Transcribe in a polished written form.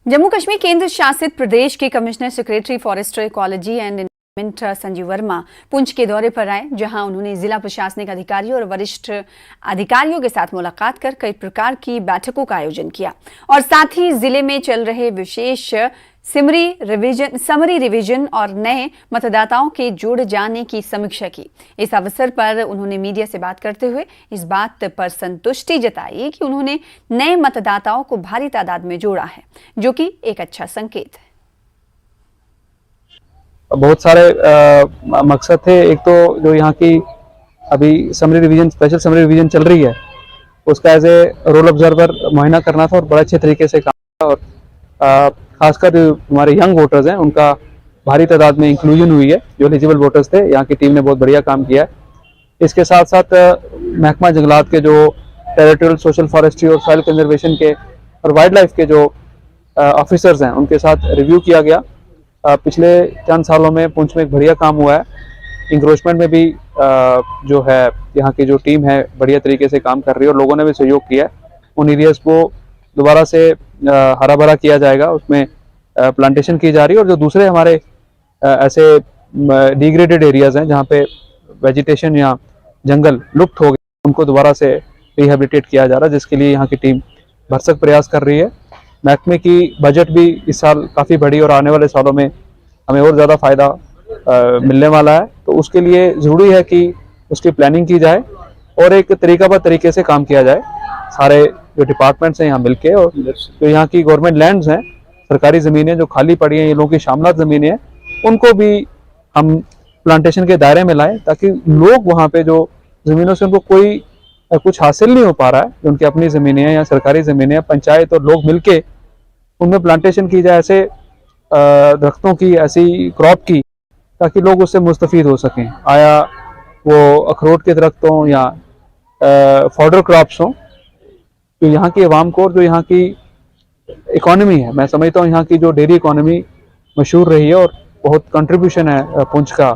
जम्मू कश्मीर केंद्र शासित प्रदेश के commissioner secretary forestry ecology and environment Sanjeev Verma Poonch के दौरे पर आए, जहां उन्होंने जिला प्रशासनिक अधिकारियों और वरिष्ठ अधिकारियों के साथ मुलाकात कर कई प्रकार की बैठकों का आयोजन किया और साथ ही जिले में चल रहे विशेष समरी रिवीजन और नए मतदाताओं के जुड़ जाने की समीक्षा की। इस अवसर पर उन्होंने मीडिया से बात करते हुए इस बात पर संतुष्टि जताई कि उन्होंने नए मतदाताओं को भारी तादाद में जोड़ा है, जो कि एक अच्छा संकेत है। बहुत सारे मकसद थे। एक तो जो यहाँ की अभी summary revision, special summary revision चल रही है, उसका एज ए रोल ऑब्जर्वर मुआयना करना था और बड़े अच्छे तरीके से काम और खासकर जो हमारे यंग वोटर्स हैं उनका भारी तादाद में इंक्लूजन हुई है। जो एलिजिबल वोटर्स थे, यहाँ की टीम ने बहुत बढ़िया काम किया है। इसके साथ साथ महकमा जंगलात के जो टेरिटोरियल सोशल फॉरेस्ट्री और सॉइल कंजर्वेशन के और वाइल्ड लाइफ के जो ऑफिसर्स हैं उनके साथ रिव्यू किया गया। पिछले चंद सालों में पुंछ में एक बढ़िया काम हुआ है। इंक्रोचमेंट में भी जो है यहाँ की जो टीम है बढ़िया तरीके से काम कर रही है और लोगों ने भी सहयोग किया है। उन एरियाज को दोबारा से हरा भरा किया जाएगा, उसमें प्लांटेशन की जा रही है और जो दूसरे हमारे ऐसे डिग्रेडेड एरियाज हैं जहाँ पे वेजिटेशन या जंगल लुप्त हो गए, उनको दोबारा से रिहेबिलिटेट किया जा रहा है, जिसके लिए यहाँ की टीम भरसक प्रयास कर रही है। महकमे की बजट भी इस साल काफ़ी बढ़ी और आने वाले सालों में हमें और ज़्यादा फ़ायदा मिलने वाला है। तो उसके लिए ज़रूरी है कि उसकी प्लानिंग की जाए और एक तरीकाबद्ध तरीके से काम किया जाए। सारे जो डिपार्टमेंट्स हैं यहाँ मिलके, और जो यहाँ की गवर्नमेंट लैंड्स हैं, सरकारी ज़मीनें जो खाली पड़ी हैं, ये लोगों की शामलात ज़मीनें हैं, उनको भी हम प्लांटेशन के दायरे में लाएं ताकि लोग वहाँ पे जो ज़मीनों से उनको कोई कुछ हासिल नहीं हो पा रहा है, जो उनकी अपनी ज़मीनें हैं या सरकारी ज़मीनें हैं, पंचायत और लोग मिलके उनमें प्लांटेशन की जाए, ऐसे दरख्तों की, ऐसी क्रॉप की, ताकि लोग उससे मुस्तफ़ीद हो सकें। आया वो अखरोट के दरख्त हों या फॉडर क्रॉप्स हों, तो यहाँ की आवाम को और जो यहाँ की इकॉनमी है, मैं समझता हूँ यहाँ की जो डेयरी इकॉनमी मशहूर रही है और बहुत कंट्रीब्यूशन है पुंछ का